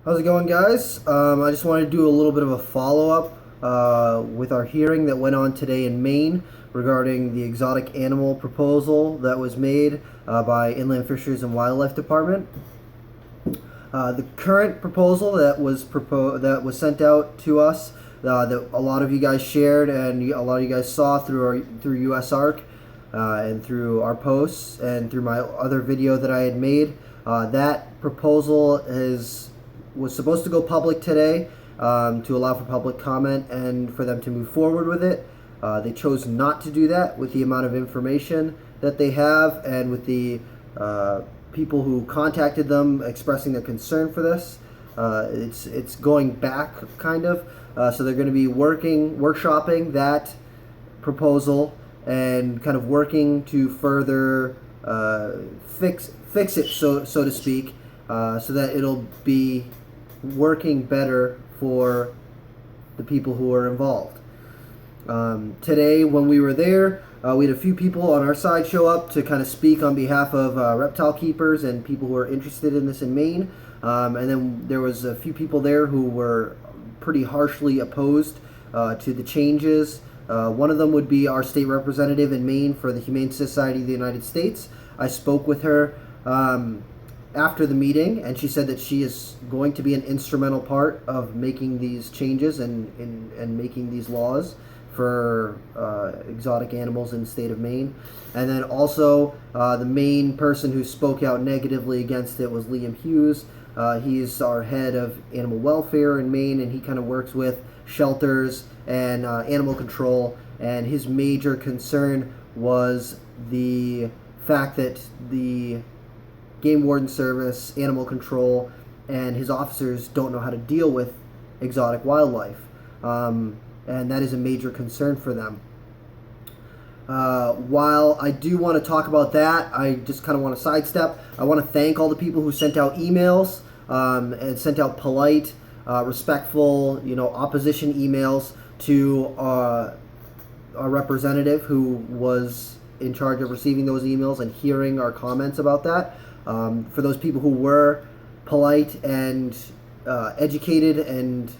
How's it going, guys? I just wanted to do a little bit of a follow-up with our hearing that went on today in Maine regarding the exotic animal proposal that was made by Inland Fisheries and Wildlife Department. The current proposal that was sent out to us, that a lot of you guys shared and a lot of you guys saw through USARC and through our posts and through my other video that I had made. That proposal was supposed to go public today to allow for public comment and for them to move forward with it. They chose not to do that with the amount of information that they have and with the people who contacted them expressing their concern for this. It's going back, kind of. So they're going to be workshopping that proposal and kind of working to further fix it, so to speak, so that it'll be working better for the people who are involved. Today, when we were there, we had a few people on our side show up to kind of speak on behalf of reptile keepers and people who are interested in this in Maine. And then there was a few people there who were pretty harshly opposed to the changes. One of them would be our state representative in Maine for the Humane Society of the United States. I spoke with her after the meeting, and she said that she is going to be an instrumental part of making these changes and making these laws for exotic animals in the state of Maine. And then also the main person who spoke out negatively against it was Liam Hughes. He's our head of animal welfare in Maine, and he kind of works with shelters and animal control, and his major concern was the fact that the Game Warden Service, Animal Control, and his officers don't know how to deal with exotic wildlife. And that is a major concern for them. While I do want to talk about that, I just kind of want to sidestep. I want to thank all the people who sent out emails and sent out polite, respectful, opposition emails to our representative who was in charge of receiving those emails and hearing our comments about that. For those people who were polite and educated and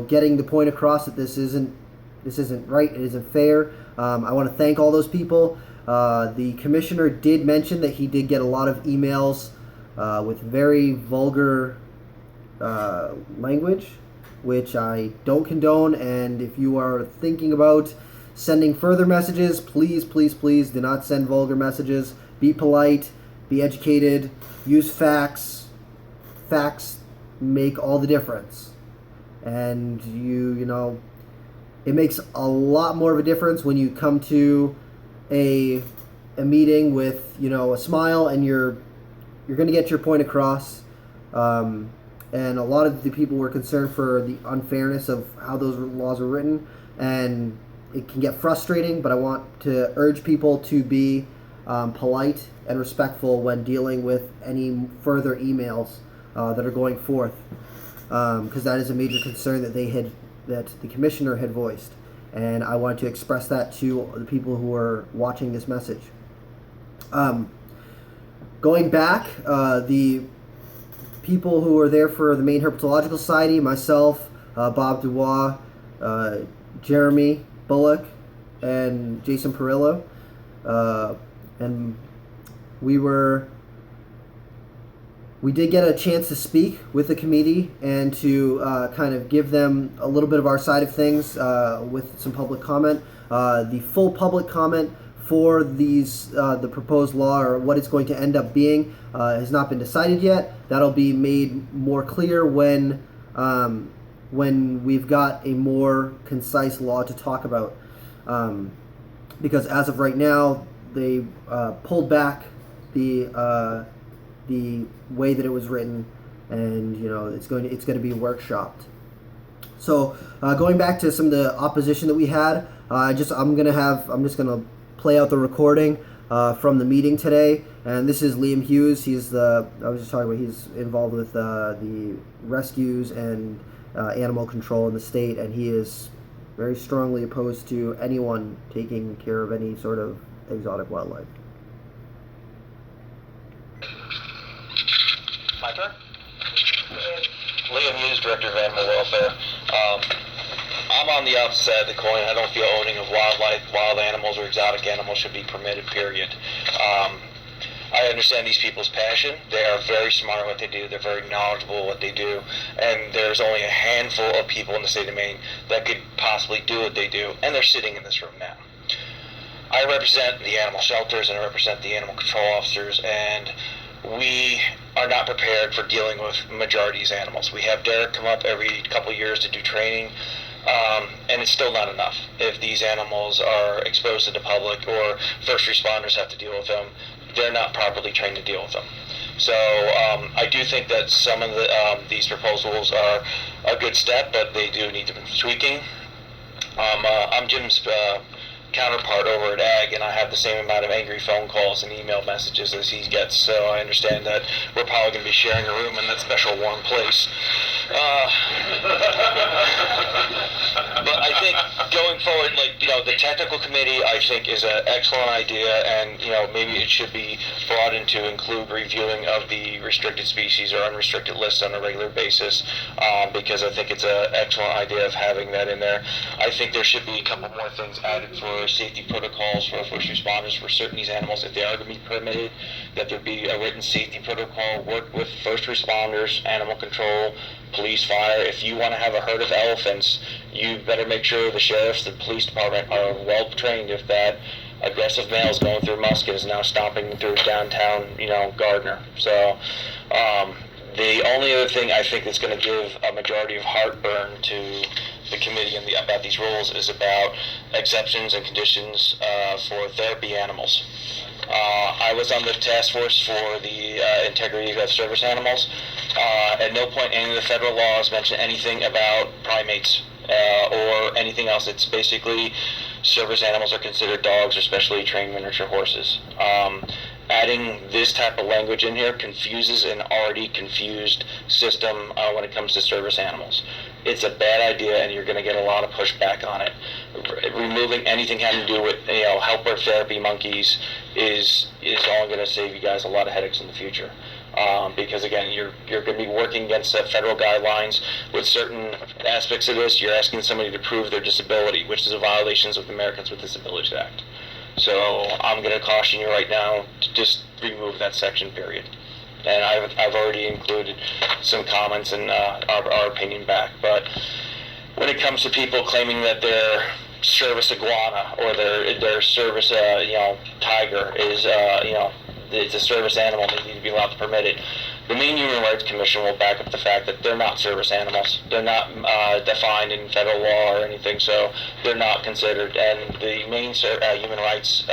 getting the point across that this isn't right, it isn't fair. I want to thank all those people. The commissioner did mention that he did get a lot of emails with very vulgar language, which I don't condone. And if you are thinking about sending further messages, please do not send vulgar messages. Be polite, be educated, use facts. Facts make all the difference. And it makes a lot more of a difference when you come to a meeting with a smile and you're going to get your point across. And a lot of the people were concerned for the unfairness of how those laws were written, and it can get frustrating. But I want to urge people to be polite and respectful when dealing with any further emails that are going forth, because that is a major concern that the commissioner had voiced, and I wanted to express that to the people who are watching this message. Going back, the people who were there for the Maine Herpetological Society, myself, Bob Dubois, Jeremy Bullock, and Jason Perillo, and we did get a chance to speak with the committee and to kind of give them a little bit of our side of things with some public comment. The full public comment for the proposed law, or what it's going to end up being, has not been decided yet. That'll be made more clear when we've got a more concise law to talk about. Because as of right now, they pulled back the way that it was written, and it's going to be workshopped. So going back to some of the opposition that we had, I'm just gonna play out the recording from the meeting today. And this is Liam Hughes. He's he's involved with the rescues and animal control in the state, and he is very strongly opposed to anyone taking care of any sort of exotic wildlife. My turn? Director of Animal Welfare. I'm on the opposite side of the coin. I don't feel owning of wild animals or exotic animals should be permitted, period. I understand these people's passion. They are very smart at what they do. They're very knowledgeable at what they do. And there's only a handful of people in the state of Maine that could possibly do what they do. And they're sitting in this room now. I represent the animal shelters and I represent the animal control officers, and we are not prepared for dealing with majority of these animals. We have Derek come up every couple of years to do training, and it's still not enough. If these animals are exposed to the public or first responders have to deal with them, they're not properly trained to deal with them. So I do think that some of these proposals are a good step, but they do need some tweaking. I'm Jim's counterpart over at Ag, and I have the same amount of angry phone calls and email messages as he gets, so I understand that we're probably going to be sharing a room in that special warm place. But I think going forward, the technical committee, I think, is an excellent idea, and maybe it should be broadened to include reviewing of the restricted species or unrestricted lists on a regular basis, because I think it's an excellent idea of having that in there. I think there should be a couple more things added for safety protocols for first responders for certain these animals, if they are going to be permitted, that there be a written safety protocol, work with first responders, animal control, police, fire. If you want to have a herd of elephants, you better make sure the sheriffs, the police department are well trained. If that aggressive male is going through Musket is now stomping through downtown, Gardner. So the only other thing I think that's going to give a majority of heartburn to the committee about these rules is about exceptions and conditions for therapy animals. I was on the task force for the integrity of service animals. At no point any of the federal laws mention anything about primates or anything else. It's basically service animals are considered dogs or specially trained miniature horses. Adding this type of language in here confuses an already confused system when it comes to service animals. It's a bad idea, and you're going to get a lot of pushback on it. Removing anything having to do with helper therapy monkeys is only going to save you guys a lot of headaches in the future. Because again, you're going to be working against federal guidelines with certain aspects of this. You're asking somebody to prove their disability, which is a violation of the Americans with Disabilities Act. So I'm going to caution you right now to just remove that section, period. And I've already included some comments and our opinion back. But when it comes to people claiming that their service iguana or their service tiger is it's a service animal, they need to be allowed to permit it. The Maine Human Rights Commission will back up the fact that they're not service animals. They're not defined in federal law or anything, so they're not considered. And the Maine Human Rights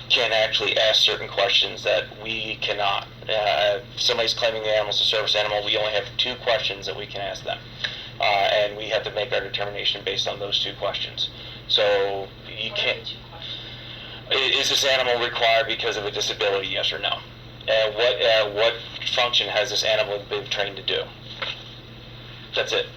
can actually ask certain questions that we cannot. If somebody's claiming the animal's a service animal, we only have 2 questions that we can ask them. And we have to make our determination based on those 2 questions. So you can't... Is this animal required because of a disability, yes or no? And what function has this animal been trained to do? That's it.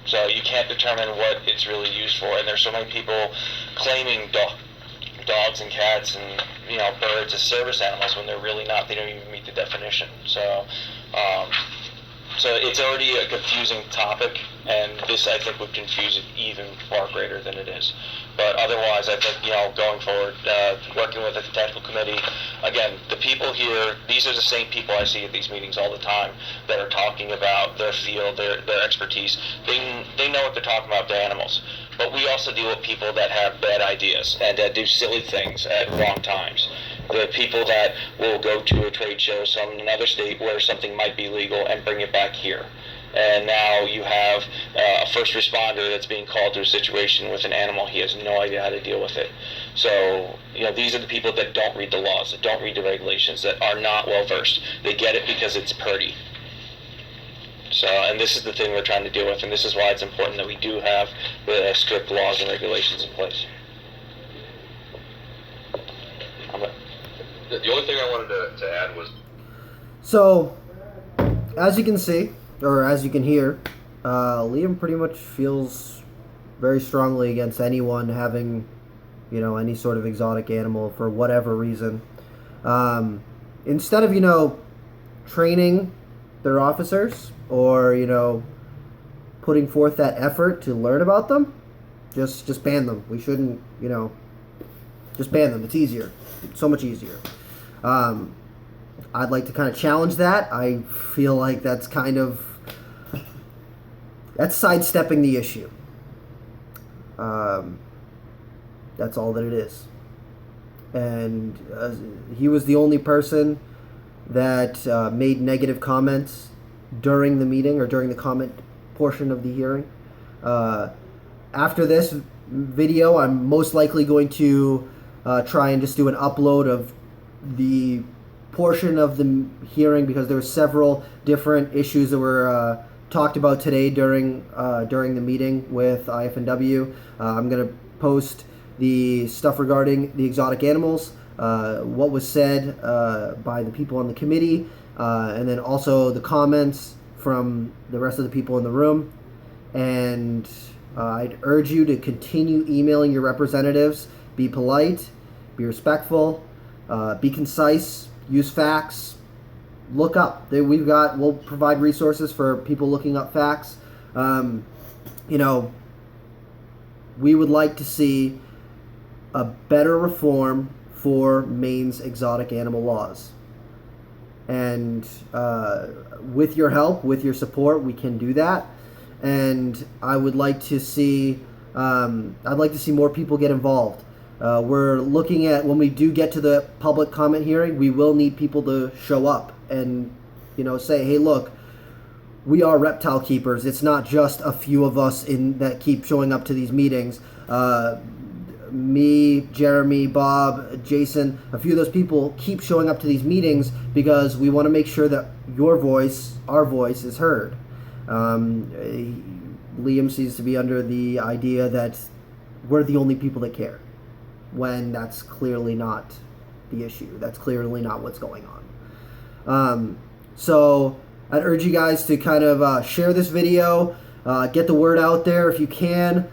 So you can't determine what it's really used for. And there's so many people claiming dogs and cats and birds as service animals when they're really not. They don't even meet the definition. So it's already a confusing topic, and this I think would confuse it even far greater than it is. But otherwise, I think going forward, working with the technical committee, again, the people here, these are the same people I see at these meetings all the time that are talking about their field, their expertise. They know what they're talking about, the animals. But we also deal with people that have bad ideas and that do silly things at wrong times. The people that will go to a trade show in another state where something might be legal and bring it back here. And now you have a first responder that's being called to a situation with an animal. He has no idea how to deal with it. So, these are the people that don't read the laws, that don't read the regulations, that are not well versed. They get it because it's pretty. So, and this is the thing we're trying to deal with, and this is why it's important that we do have the strict laws and regulations in place. The only thing I wanted to add was... So, as you can see, or as you can hear, Liam pretty much feels very strongly against anyone having, any sort of exotic animal for whatever reason. Instead of, training their officers or, putting forth that effort to learn about them, just ban them. We shouldn't, just ban them. It's easier, so much easier. I'd like to kind of challenge that. I feel like that's sidestepping the issue. That's all that it is. And he was the only person that made negative comments during the meeting or during the comment portion of the hearing. After this video, I'm most likely going to try and just do an upload of the portion of the hearing, because there were several different issues that were talked about today during the meeting with IFNW. I'm going to post the stuff regarding the exotic animals, what was said by the people on the committee, and then also the comments from the rest of the people in the room. And I'd urge you to continue emailing your representatives. Be polite, be respectful, be concise, use facts, look up. We'll provide resources for people looking up facts. We would like to see a better reform for Maine's exotic animal laws. And with your help, with your support, we can do that. And I would like to see, more people get involved. We're looking at, when we do get to the public comment hearing, we will need people to show up and, say, hey, look, we are reptile keepers. It's not just a few of us that keep showing up to these meetings. Me, Jeremy, Bob, Jason, a few of those people keep showing up to these meetings because we want to make sure that your voice, our voice, is heard. Liam seems to be under the idea that we're the only people that care, when that's clearly not the issue. That's clearly not what's going on. So I'd urge you guys to kind of share this video, get the word out there if you can.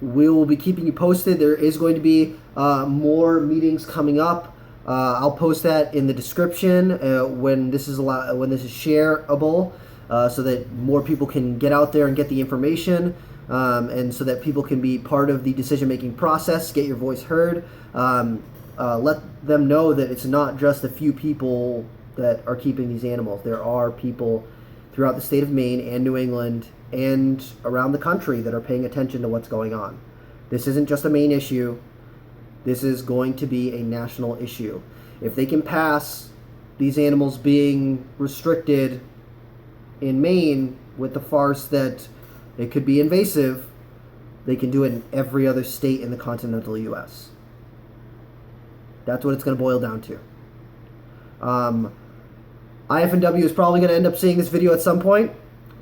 We will be keeping you posted. There is going to be more meetings coming up. I'll post that in the description when this is shareable, so that more people can get out there and get the information, and so that people can be part of the decision-making process, get your voice heard. Let them know that it's not just a few people that are keeping these animals. There are people throughout the state of Maine and New England and around the country that are paying attention to what's going on. This isn't just a Maine issue. This is going to be a national issue. If they can pass these animals being restricted in Maine with the farce that it could be invasive, they can do it in every other state in the continental U.S. That's what it's going to boil down to. IFNW is probably going to end up seeing this video at some point.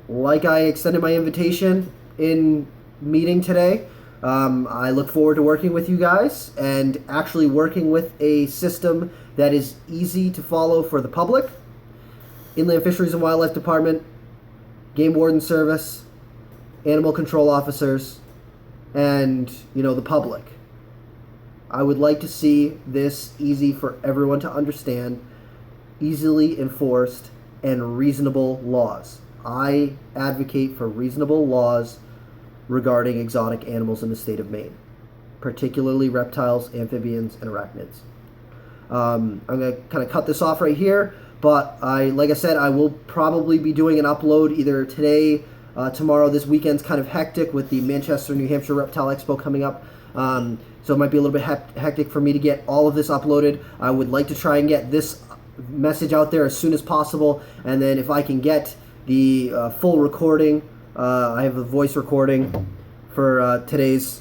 Like I extended my invitation in meeting today, I look forward to working with you guys and actually working with a system that is easy to follow for the public. Inland Fisheries and Wildlife Department, Game Warden Service, Animal Control Officers, and, the public. I would like to see this easy for everyone to understand, easily enforced, and reasonable laws. I advocate for reasonable laws regarding exotic animals in the state of Maine, particularly reptiles, amphibians, and arachnids. I'm going to kind of cut this off right here, but like I said, I will probably be doing an upload either today, tomorrow. This weekend's kind of hectic with the Manchester, New Hampshire Reptile Expo coming up. So it might be a little bit hectic for me to get all of this uploaded. I would like to try and get this message out there as soon as possible, and then if I can get the full recording, I have a voice recording for today's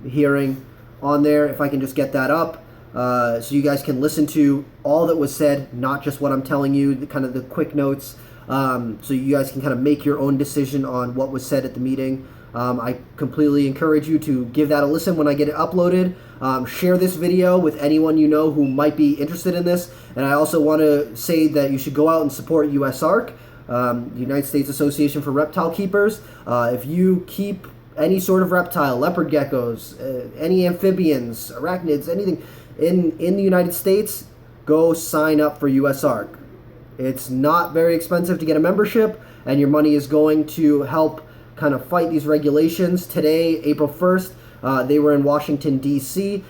hearing on there. If I can just get that up, so you guys can listen to all that was said, not just what I'm telling you, the quick notes, so you guys can kind of make your own decision on what was said at the meeting. I completely encourage you to give that a listen when I get it uploaded. Share this video with anyone you know who might be interested in this. And I also want to say that you should go out and support USARC, the United States Association for Reptile Keepers. If you keep any sort of reptile, leopard geckos, any amphibians, arachnids, anything in the United States, go sign up for USARC. It's not very expensive to get a membership, and your money is going to help kind of fight these regulations. Today, April 1st, they were in Washington, D.C.,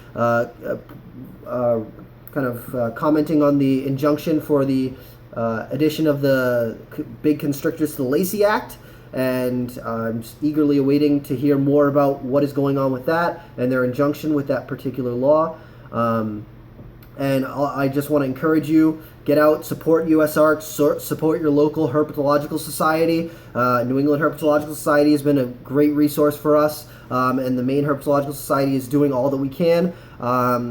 commenting on the injunction for the addition of the big constrictors to the Lacey Act. And I'm just eagerly awaiting to hear more about what is going on with that and their injunction with that particular law. And I just want to encourage you, get out, support USARC, support your local herpetological society. New England Herpetological Society has been a great resource for us, and the Maine Herpetological Society is doing all that we can.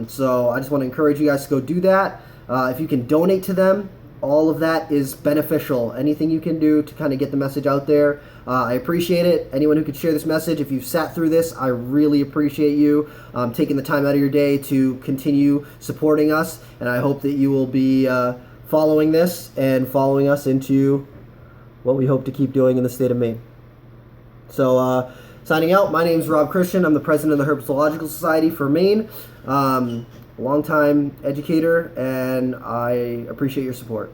So I just want to encourage you guys to go do that. If you can donate to them, all of that is beneficial. Anything you can do to kind of get the message out there, I appreciate it. Anyone who could share this message, if you've sat through this, I really appreciate you taking the time out of your day to continue supporting us, and I hope that you will be following this and following us into what we hope to keep doing in the state of Maine. So, signing out, my name is Rob Christian. I'm the president of the Herpetological Society for Maine. Longtime educator, and I appreciate your support.